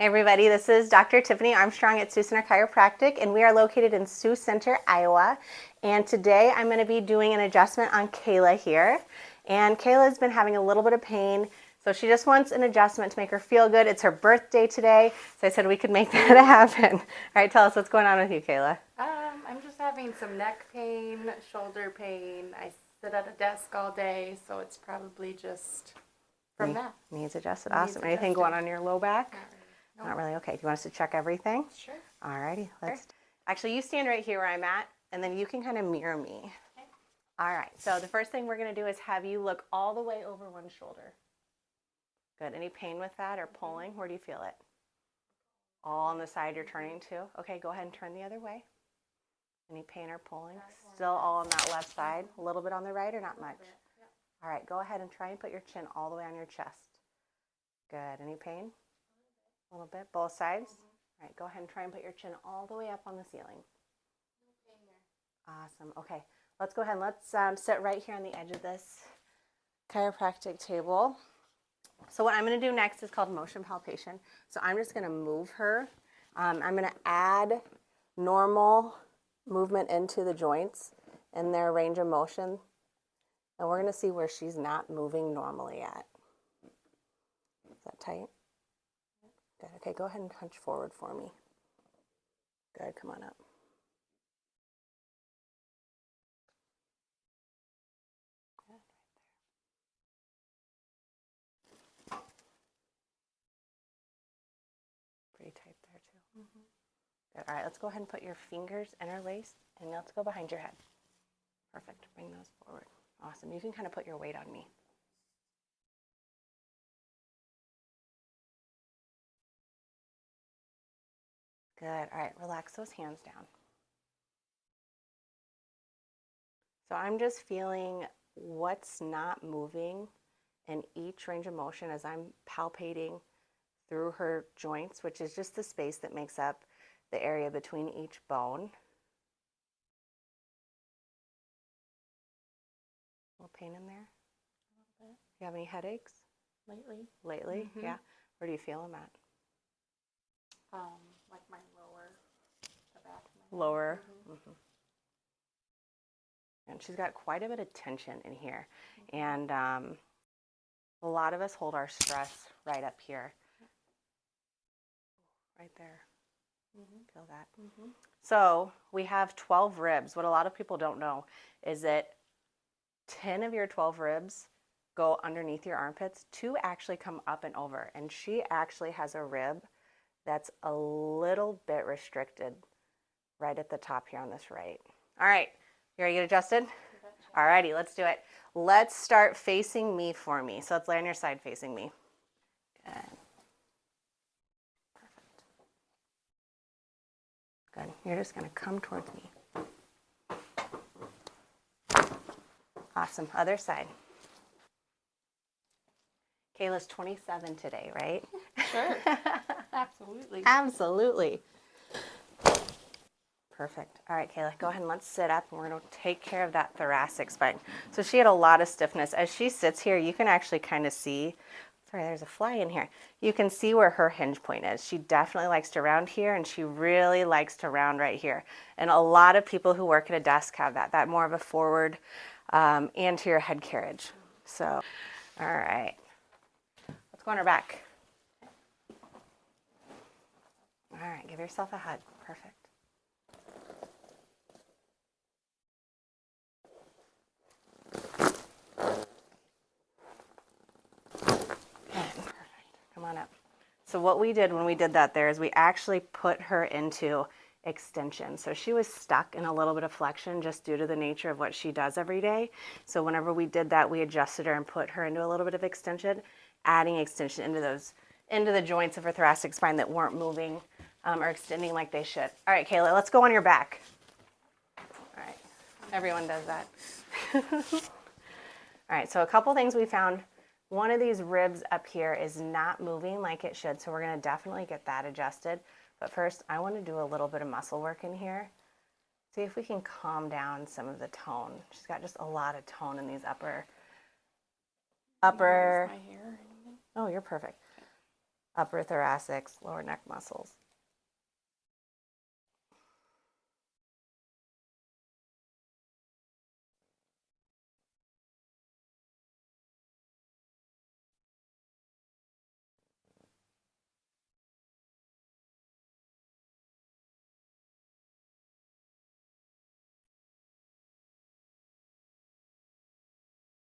Hey everybody, this is Dr. Tiffany Armstrong at Sioux Center Chiropractic, and we are located in Sioux Center, Iowa. And today I'm going to be doing an adjustment on Kayla here. And Kayla's been having a little bit of pain, so she just wants an adjustment to make her feel good. It's her birthday today, so I said we could make that happen. All right, tell us what's going on with you, Kayla. I'm just having some neck pain, shoulder pain. I sit at a desk all day, so it's probably just from that. Needs adjusted. Awesome. Anything going on in your low back? Not really. Okay. Do you want us to check everything? Sure. All righty. Actually, you stand right here where I'm at, and then you can kind of mirror me. Okay. All right. So the first thing we're going to do is have you look all the way over one shoulder. Good. Any pain with that or pulling? Where do you feel it? All on the side you're turning to. Okay. Go ahead and turn the other way. Any pain or pulling? Still all on that left side. A little bit on the right or not much? All right. Go ahead and try and put your chin all the way on your chest. Good. Any pain? A little bit, both sides. All right, go ahead and try and put your chin all the way up on the ceiling. Awesome. Okay, let's go ahead and let's sit right here on the edge of this chiropractic table. So what I'm going to do next is called motion palpation. So I'm just going to move her. I'm going to add normal movement into the joints and their range of motion. And we're going to see where she's not moving normally at. Is that tight? Good. Okay, go ahead and hunch forward for me. Good, come on up. Good, right there. Pretty tight there too. Good. All right, let's go ahead and put your fingers interlaced and let's go behind your head. Perfect. Bring those forward. Awesome. You can kind of put your weight on me. Good. All right, relax those hands down. So I'm just feeling what's not moving in each range of motion as I'm palpating through her joints, which is just the space that makes up the area between each bone. A little pain in there? A little bit. You have any headaches? Lately? Yeah. Where do you feel them at? Like my lower, the back of my lower. And she's got quite a bit of tension in here. And a lot of us hold our stress right up here. Right there. Feel that? So we have 12 ribs. What a lot of people don't know is that 10 of your 12 ribs go underneath your armpits. 2 actually come up and over. And she actually has a rib that's a little bit restricted right at the top here on this right. All right, you ready to get adjusted? All righty, let's do it. Let's start facing me for me. So let's lay on your side facing me. Good. Perfect. Good. You're just going to come towards me. Awesome. Other side. Kayla's 27 today, right? Sure. Absolutely. Absolutely. Perfect. All right, Kayla, go ahead and let's sit up and we're going to take care of that thoracic spine. So she had a lot of stiffness. As she sits here, you can actually kind of see, sorry, there's a fly in here. You can see where her hinge point is. She definitely likes to round here and she really likes to round right here. And a lot of people who work at a desk have that more of a forward anterior head carriage. So, all right. Let's go on her back. All right, give yourself a hug. Perfect. Perfect. Come on up. So what we did when we did that there is we actually put her into extension. So she was stuck in a little bit of flexion just due to the nature of what she does every day. So whenever we did that, we adjusted her and put her into a little bit of extension, adding extension into the joints of her thoracic spine that weren't moving or extending like they should. All right, Kayla, let's go on your back. All right, everyone does that. All right, so a couple things we found. One of these ribs up here is not moving like it should, so we're going to definitely get that adjusted. But first, I want to do a little bit of muscle work in here. See if we can calm down some of the tone. She's got just a lot of tone in these upper. My hair. Oh, you're perfect. upper thoracic, lower neck muscles.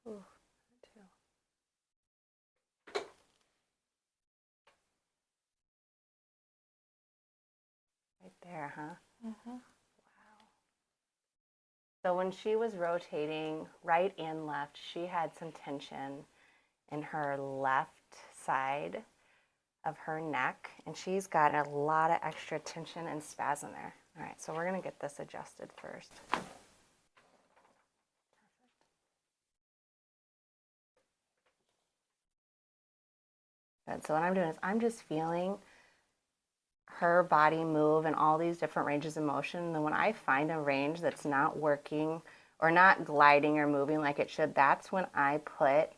Ooh, too. Right there, huh? Mm-hmm. Wow. So when she was rotating right and left, she had some tension in her left side of her neck, and she's got a lot of extra tension and spasm there. All right, so we're going to get this adjusted first. Good. So what I'm doing is I'm just feeling her body move in all these different ranges of motion. And then when I find a range that's not working or not gliding or moving like it should, that's when I put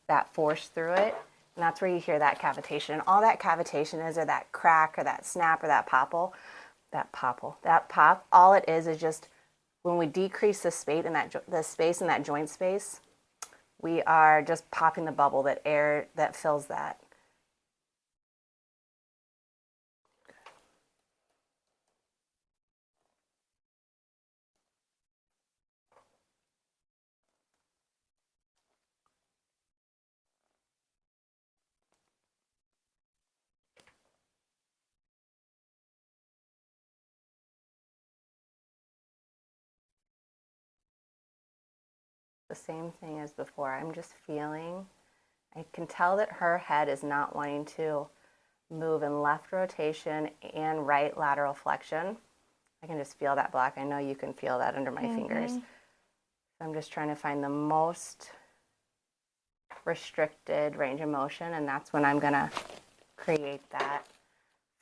that force through it. And that's where you hear that cavitation. And all that cavitation is, or that crack or that snap or that pop, all it is just when we decrease the space in that joint space, we are just popping the bubble, that air that fills that. The same thing as before. I'm just feeling, I can tell that her head is not wanting to move in left rotation and right lateral flexion. I can just feel that block. I know you can feel that under my fingers. I'm just trying to find the most restricted range of motion, and that's when I'm going to create that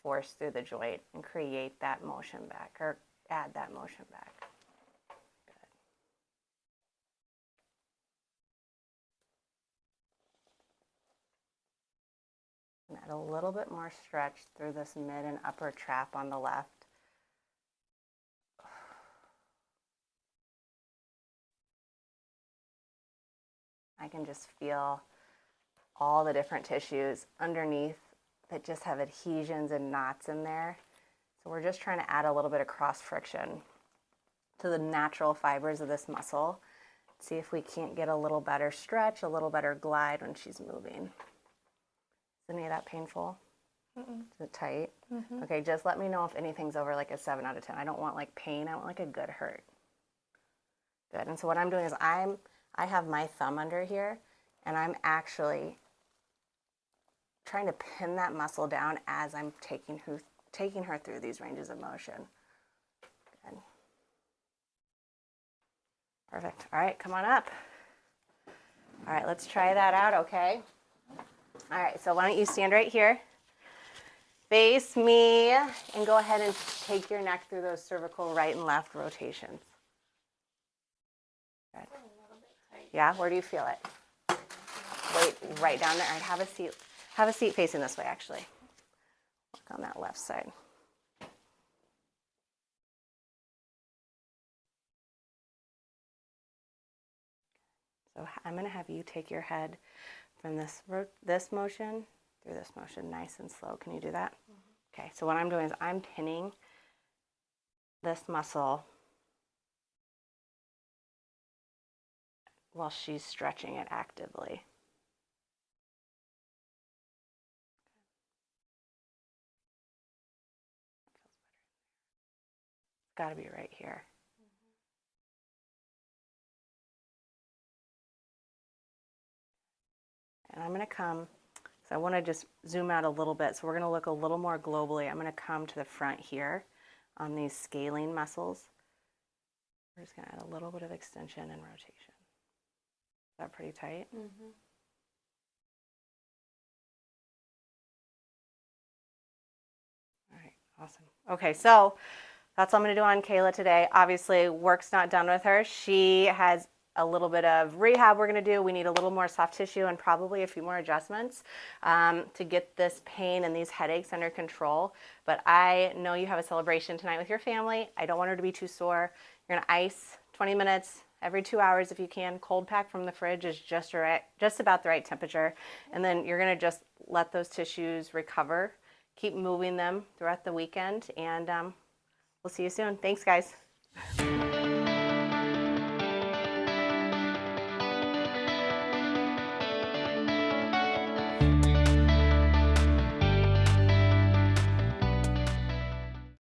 force through the joint and create that motion back, or add that motion back. And add a little bit more stretch through this mid and upper trap on the left. I can just feel all the different tissues underneath that just have adhesions and knots in there. So we're just trying to add a little bit of cross friction to the natural fibers of this muscle. See if we can't get a little better stretch, a little better glide when she's moving. Is any of that painful? Mm-mm. Is it tight? Mm-hmm. Okay, just let me know if anything's over like a 7 out of 10. I don't want like pain, I want like a good hurt. Good. And so what I'm doing is I have my thumb under here, and I'm actually trying to pin that muscle down as I'm taking her through these ranges of motion. Good. Perfect. All right, come on up. All right, let's try that out, okay? All right, so why don't you stand right here, face me, and go ahead and take your neck through those cervical right and left rotations. Good. Yeah, where do you feel it? Wait, right down there. All right, have a seat. Have a seat facing this way, actually. Work on that left side. So I'm going to have you take your head from this motion through this motion, nice and slow. Can you do that? Mm-hmm. Okay, so what I'm doing is I'm pinning this muscle while she's stretching it actively. Got to be right here. And I'm going to come, so I want to just zoom out a little bit. So we're going to look a little more globally. I'm going to come to the front here on these scaling muscles. We're just going to add a little bit of extension and rotation. Is that pretty tight? Mm-hmm. All right, awesome. Okay, so that's all I'm going to do on Kayla today. Obviously, work's not done with her. She has a little bit of rehab we're going to do. We need a little more soft tissue and probably a few more adjustments to get this pain and these headaches under control. But I know you have a celebration tonight with your family. I don't want her to be too sore. You're going to ice 20 minutes every 2 hours if you can. Cold pack from the fridge is just about the right temperature. And then you're going to just let those tissues recover. Keep moving them throughout the weekend, and we'll see you soon. Thanks, guys.